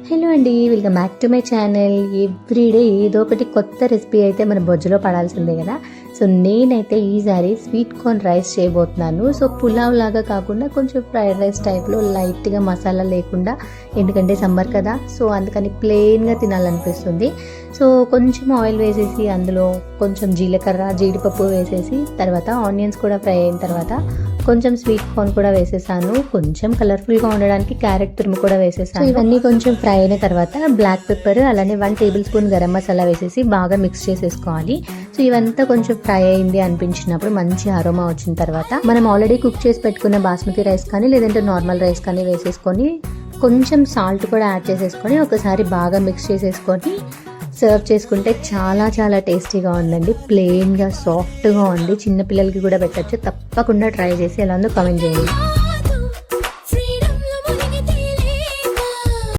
Hello అండి, welcome back to my channel. Everyday ఏదో ఒకటి కొత్త రెసిపీ అయితే మన బొజ్జలో పడాల్సిందే కదా. సో నేనైతే ఈసారి స్వీట్ కార్న్ రైస్ చేయబోతున్నాను. సో పులావ్ లాగా కాకుండా కొంచెం ఫ్రైడ్ రైస్ టైప్లో లైట్గా మసాలా లేకుండా, ఎందుకంటే సమ్మర్ కదా, సో అందుకని ప్లెయిన్గా తినాలనిపిస్తుంది. సో కొంచెం ఆయిల్ వేసేసి అందులో కొంచెం జీలకర్ర జీడిపప్పు వేసేసి తర్వాత ఆనియన్స్ కూడా ఫ్రై అయిన తర్వాత కొంచెం స్వీట్ కార్న్ కూడా వేసేసాను. కొంచెం కలర్ఫుల్గా ఉండడానికి క్యారెట్ తురుము కూడా వేసేసాను. ఇవన్నీ కొంచెం ఫ్రై అయిన తర్వాత బ్లాక్ పెప్పర్ అలానే 1 టేబుల్ స్పూన్ గరం మసాలా వేసేసి బాగా మిక్స్ చేసేసుకోవాలి. సో ఇవంతా కొంచెం ఫ్రై అయింది అనిపించినప్పుడు మంచి అరోమా వచ్చిన తర్వాత మనం ఆల్రెడీ కుక్ చేసి పెట్టుకున్న బాస్మతి రైస్ కానీ లేదంటే నార్మల్ రైస్ కానీ వేసేసుకొని కొంచెం సాల్ట్ కూడా యాడ్ చేసేసుకొని ఒకసారి బాగా మిక్స్ చేసేసుకొని సర్వ్ చేసుకుంటే చాలా చాలా టేస్టీగా ఉందండి. ప్లెయిన్గా సాఫ్ట్గా ఉంది. చిన్నపిల్లలకి కూడా పెట్టచ్చు. తప్పకుండా ట్రై చేసి ఎలా ఉందో కామెంట్ చేయండి.